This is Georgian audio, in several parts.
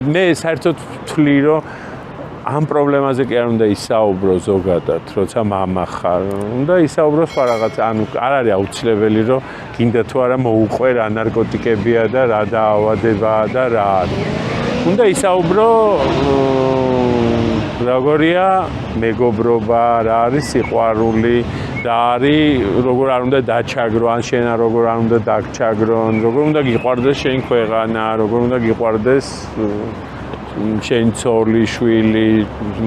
მე საერთოდ ვთვლი, რომ ამ პრობლემაზე კი არ უნდა ისაუბრო ზოგადად, როცა მამა ხარ. უნდა ისაუბრო სხვა რაღაც, ანუ არ არის აუცილებელი, რომ გინდა თუ არა მოუყვე რა ნარკოტიკებია და რა დაავადებაა და რა არის. უნდა ისაუბრო როგორია მეგობრობა, რა არის სიყვარული, რა არის როგორ არ უნდა დაჩაგრო, ან შენ როგორ არ უნდა დაგჩაგრონ, როგორ უნდა გიყვარდეს შენ ქვეყანა, როგორ უნდა გიყვარდეს შენ ცოლი, შვილი,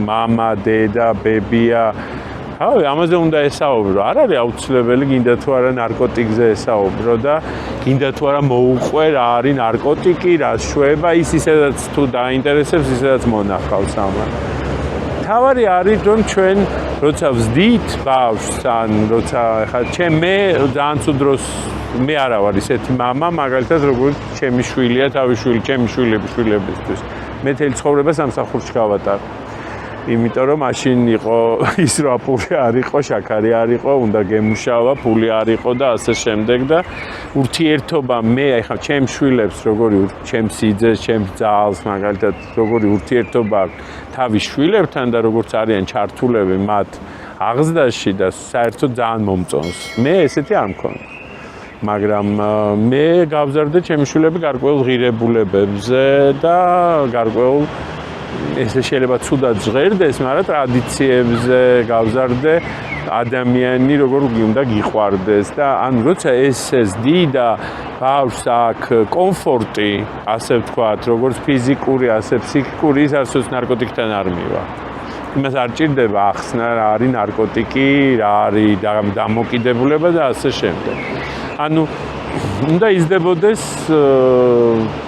მამა, დედა, ბებია. ამაზე უნდა ესაუბრო. არ არის აუცილებელი გინდა თუ არა ნარკოტიკზე ესაუბრო და გინდა თუ არა მოუყვე რა არის ნარკოტიკი, რა შვება, ის ისედაც თუ დაინტერესებს, ისედაც მონახავს ამან. თავარი არის რომ ჩვენ როცა ვზდით ბავშვს ან როცა ხა მე ძალიან ცუდ დროს მე არა ვარ ისეთი მამა მაგალითად როგორც ჩემი შვილია თავი შვილი ჩემი შვილებისთვის მე თელი ცხოვრება სამსახურში გავატარე იმიტომ რომ მაშინ იყო ის რა პური არ იყო შაქარი არ იყო უნდა გემუშავა ფული არ იყო და ასე შემდეგ და ურთიერთობა მე ახლა ჩემ შვილებს როგორი ჩემ სიძეს ჩემ ძალს მაგალითად როგორი ურთიერთობა თავის შვილებთან და როგორც არიან ჩართულები მათ აღზრდაში და საერთოდ ძალიან მომწონს მე ესეთი არ მქონდა მაგრამ მე გავზარდე ჩემი შვილები გარკვეულ ღირებულებებზე და გარკვეულ ესე შეიძლება ცუდად ჟღერდეს, მაგრამ ტრადიციებზე გავზარდე ადამიანი როგორ უნდა გიყვარდეს და ან როცა ესდი და ბავშვს აქვს კომფორტი, ასე ვთქვათ, როგორც ფიზიკური, ასე ფსიქიკური, ის არც ნარკოტიკთან არ მივა. იმას არ ჭირდება ახსნა რა არის ნარკოტიკი, რა არის დამოკიდებულება და ასე შემდეგ. ანუ უნდა იზრდებოდეს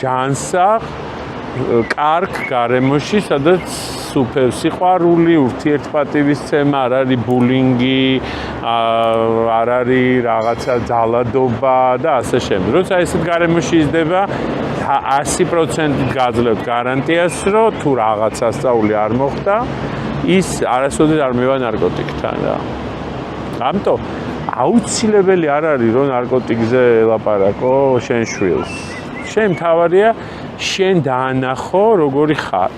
ჯანსაღ კარგ გარემოში, სადაც სუფევ სიყვარული, ურთიერთპატივისცემა, არ არის ბულინგი, არ არის რაღაცა ძალადობა და ასე შემდეგ. როცა ესეთ გარემოში იზრდება, 100%-ით გაძლევთ გარანტიას, რომ თუ რაღაც სასწაული არ მოხდა, ის არასოდეს არ მივა ნარკოტიკთან რა. ამიტომ აუცილებელი არ არის, რომ ნარკოტიკზე ელაპარაკო შენ შვილს. შენ თავარია შენ დაანახო როგორი ხარ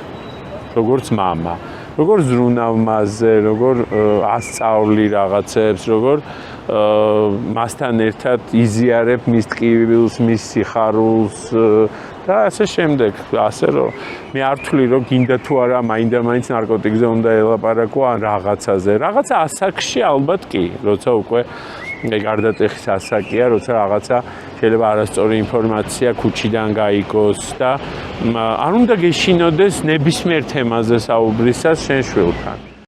როგორც მამა როგორ ზრუნავ მასზე როგორ ასწავლი რაღაცებს როგორ მასთან ერთად იზიარებ მის ტკივილს მის სიხარულს და ასე შემდეგ ასე რომ მე არ ვთვლი რომ გინდა თუ არა მაინდა-მაინც ნარკოტიკზე უნდა ელაპარაკო ან რაღაცაზე რაღაცა ასაკში ალბათ კი როცა უკვე გარდატეხის ასაკია, როცა რაღაცა შეიძლება არასწორი ინფორმაცია ქუჩიდან გაიგოს და არ უნდა გეშინოდეს ნებისმიერ თემაზე საუბრისას შენ შვილთან.